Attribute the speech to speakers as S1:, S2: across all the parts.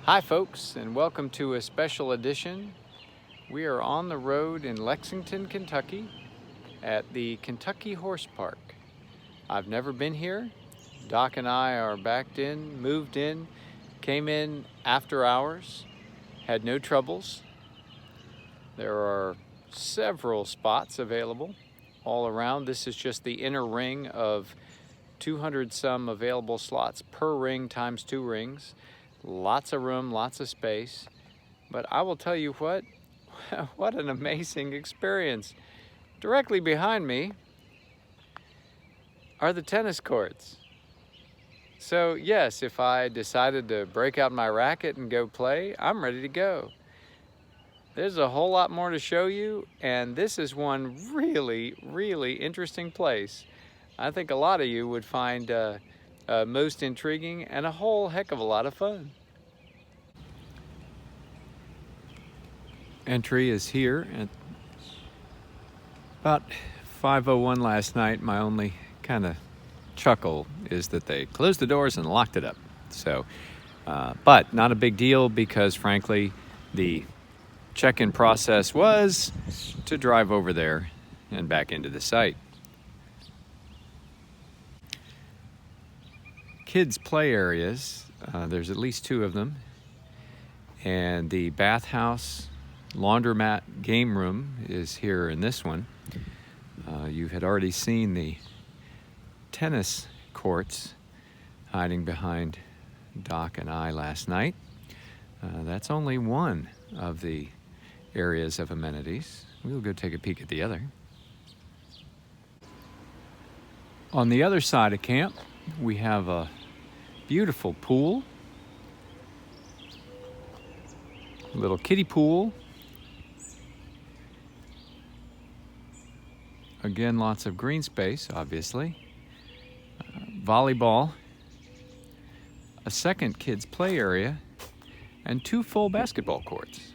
S1: Hi folks, and welcome to a special edition. We are on the road in Lexington, Kentucky at the Kentucky Horse Park. I've never been here. Doc and I are moved in, came in after hours, had no troubles. There are several spots available all around. This is just the inner ring of 200 some available slots per ring times 2 rings. Lots of room, lots of space, but I will tell you what an amazing experience. Directly behind me are the tennis courts. So yes, if I decided to break out my racket and go play, I'm ready to go. There's a whole lot more to show you, and this is one really interesting place. I think a lot of you would find most intriguing and a whole heck of a lot of fun. Entry is here at about 5:01 last night. My only kind of chuckle is that they closed the doors and locked it up. So, but not a big deal because frankly, the check-in process was to drive over there and back into the site. Kids' play areas, there's at least 2 of them, and the bathhouse, laundromat, game room is here in this one. You had already seen the tennis courts hiding behind Doc and I last night. That's only one of the areas of amenities. We'll go take a peek at the other. On the other side of camp, we have a beautiful pool, a little kiddie pool. Again, lots of green space, obviously. Volleyball, a second kids' play area, and 2 full basketball courts,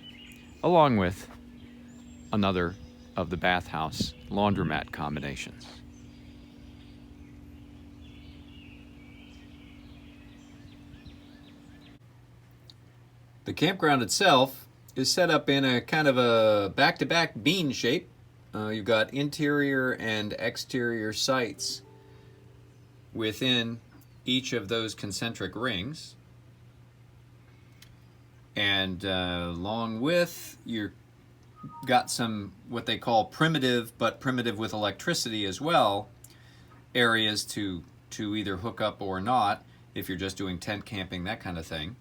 S1: along with another of the bathhouse laundromat combinations. The campground itself is set up in a kind of a back-to-back bean shape. You've got interior and exterior sites within each of those concentric rings. And along with, you've got some what they call primitive, but primitive with electricity as well, areas to either hook up or not, if you're just doing tent camping, that kind of thing.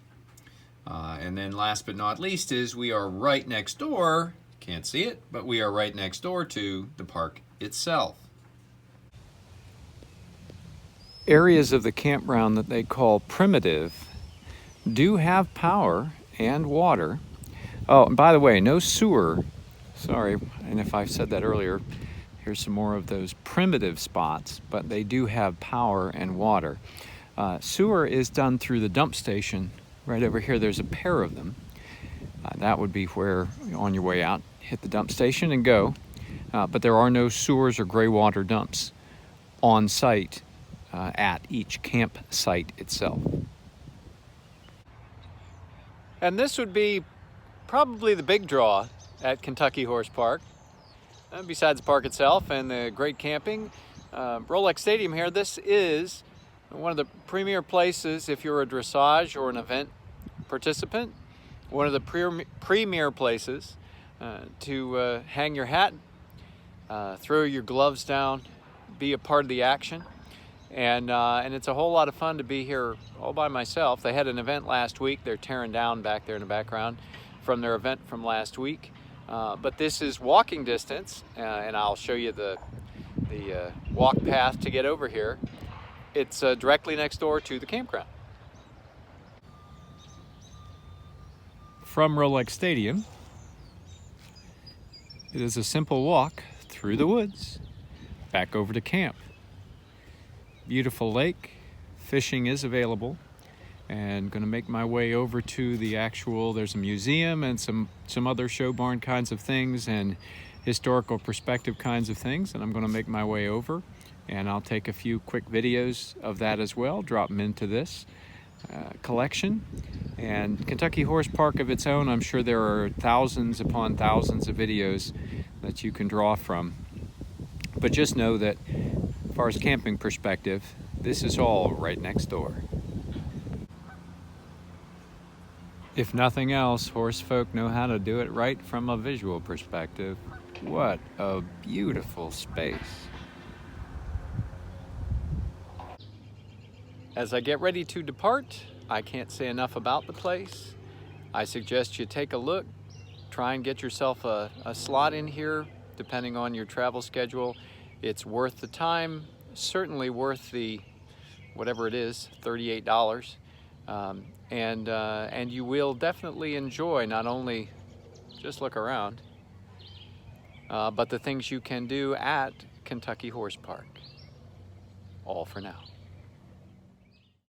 S1: And then last but not least is we are right next door, can't see it, but we are right next door to the park itself. Areas of the campground that they call primitive do have power and water. Oh, and by the way, no sewer. Sorry, and if I've said that earlier, here's some more of those primitive spots, but they do have power and water. Sewer is done through the dump station. Right over here, there's a pair of them. That would be where, on your way out, hit the dump station and go. But there are no sewers or gray water dumps on site at each campsite itself. And this would be probably the big draw at Kentucky Horse Park. Besides the park itself and the great camping, Rolex Stadium here, this is one of the premier places if you're a dressage or an event participant. One of the premier places to hang your hat, throw your gloves down, be a part of the action. And it's a whole lot of fun to be here all by myself. They had an event last week. They're tearing down back there in the background from their event from last week. But this is walking distance, and I'll show you the walk path to get over here. It's directly next door to the campground. From Rolex Stadium, it is a simple walk through the woods, back over to camp. Beautiful lake, fishing is available, and going to make my way over to the actual, there's a museum and some other show barn kinds of things and historical perspective kinds of things, and I'm going to make my way over. And I'll take a few quick videos of that as well, drop them into this collection, And Kentucky Horse Park of its own, I'm sure there are thousands upon thousands of videos that you can draw from. But just know that as far as camping perspective, this is all right next door. If nothing else, horse folk know how to do it right from a visual perspective. What a beautiful space. As I get ready to depart, I can't say enough about the place. I suggest you take a look, try and get yourself a slot in here, depending on your travel schedule. It's worth the time, certainly worth the, whatever it is, $38. And you will definitely enjoy not only just look around, but the things you can do at Kentucky Horse Park. All for now.